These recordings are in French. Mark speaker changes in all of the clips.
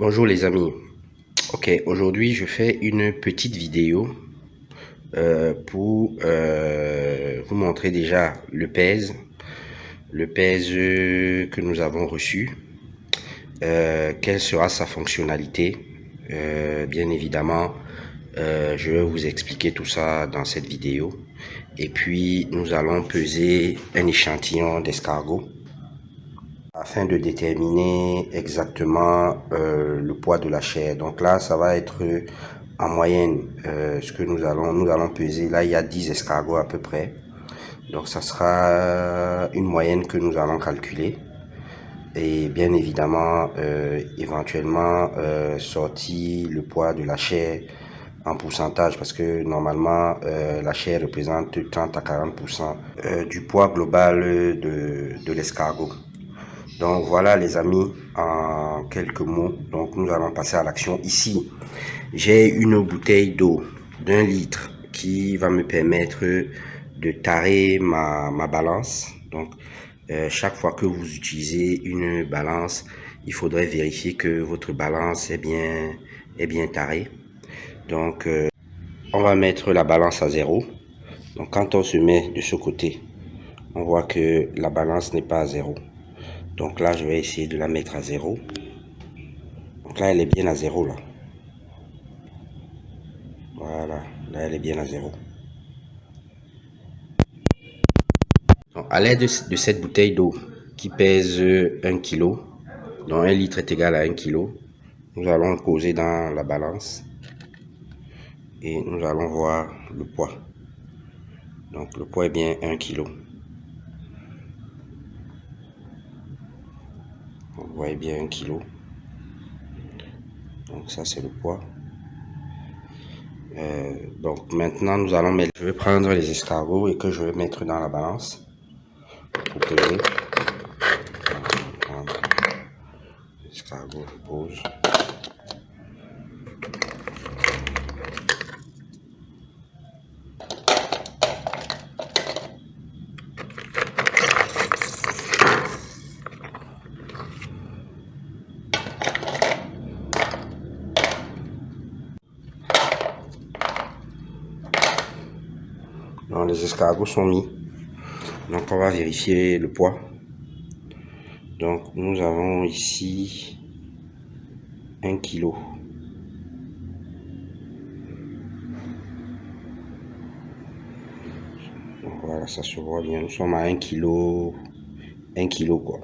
Speaker 1: Bonjour les amis. Ok, aujourd'hui je fais une petite vidéo pour vous montrer déjà le pèse que nous avons reçu, quelle sera sa fonctionnalité. Bien évidemment, je vais vous expliquer tout ça dans cette vidéo. Et puis nous allons peser un échantillon d'escargot afin de déterminer exactement le poids de la chair. Donc là, ça va être en moyenne ce que nous allons peser. Là, il y a 10 escargots à peu près. Donc ça sera une moyenne que nous allons calculer. Et bien évidemment, éventuellement, sortir le poids de la chair en pourcentage, parce que normalement, la chair représente 30 à 40% du poids global de l'escargot. Donc voilà les amis, en quelques mots, donc nous allons passer à l'action. Ici, j'ai une bouteille d'eau d'1 litre qui va me permettre de tarer ma balance. Donc chaque fois que vous utilisez une balance, il faudrait vérifier que votre balance est bien tarée. Donc on va mettre la balance à 0. Donc quand on se met de ce côté, on voit que la balance n'est pas à 0. Donc là, je vais essayer de la mettre à 0. Donc là, elle est bien à 0 là. Voilà, là, elle est bien à 0. Donc, à l'aide de cette bouteille d'eau qui pèse 1 kg, donc 1 litre est égal à 1 kg, nous allons le poser dans la balance et nous allons voir le poids. Donc le poids est bien 1 kg. Vous voyez bien 1 kg. Donc ça c'est le poids. Donc maintenant nous allons mettre, je vais prendre les escargots et que je vais mettre dans la balance pour peser. L'escargot, je pose. Donc les escargots sont mis. Donc on va vérifier le poids. Donc nous avons ici 1 kg. Donc voilà, ça se voit bien. Nous sommes à 1 kg. 1 kg quoi.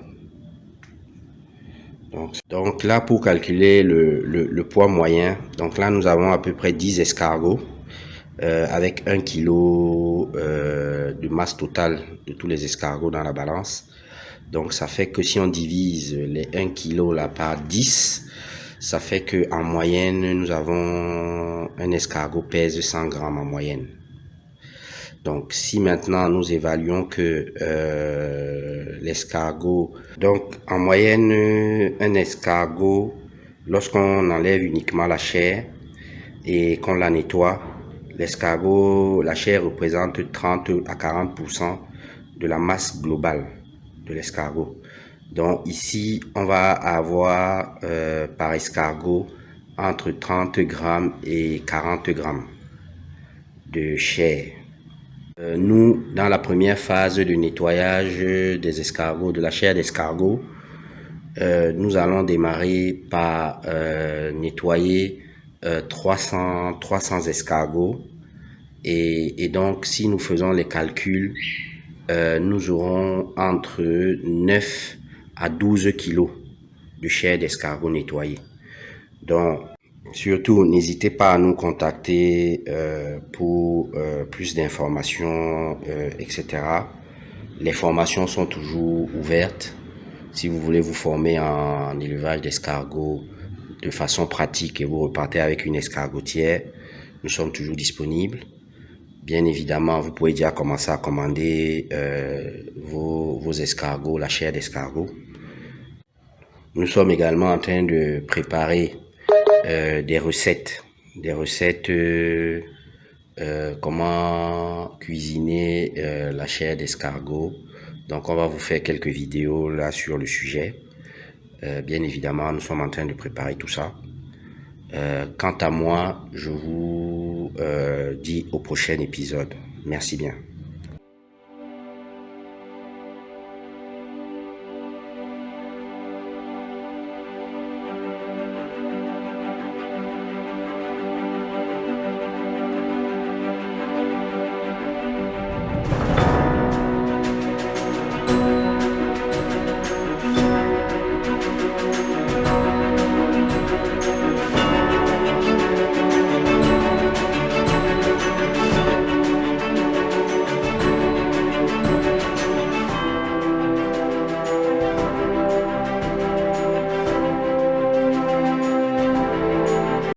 Speaker 1: Donc là, pour calculer le poids moyen, donc là nous avons à peu près 10 escargots avec 1 kg de masse totale de tous les escargots dans la balance. Donc ça fait que si on divise les 1 kg là par 10, ça fait que en moyenne nous avons un escargot pèse 100 grammes en moyenne. Donc si maintenant nous évaluons que l'escargot, donc en moyenne un escargot, lorsqu'on enlève uniquement la chair et qu'on la nettoie, l'escargot, la chair représente 30 à 40% de la masse globale de l'escargot. Donc ici on va avoir par escargot entre 30 grammes et 40 grammes de chair. Nous, dans la première phase de nettoyage des escargots, de la chair d'escargot, nous allons démarrer par nettoyer 300 escargots. Et donc, si nous faisons les calculs, nous aurons entre 9 à 12 kilos de chair d'escargot nettoyée. Donc, surtout, n'hésitez pas à nous contacter pour plus d'informations, etc. Les formations sont toujours ouvertes. Si vous voulez vous former en élevage d'escargots de façon pratique et vous repartez avec une escargotière, nous sommes toujours disponibles. Bien évidemment, vous pouvez déjà commencer à commander vos escargots, la chair d'escargot. Nous sommes également en train de préparer des recettes comment cuisiner la chair d'escargot. Donc on va vous faire quelques vidéos là sur le sujet. Bien évidemment, nous sommes en train de préparer tout ça. Quant à moi, je vous dis au prochain épisode. Merci bien.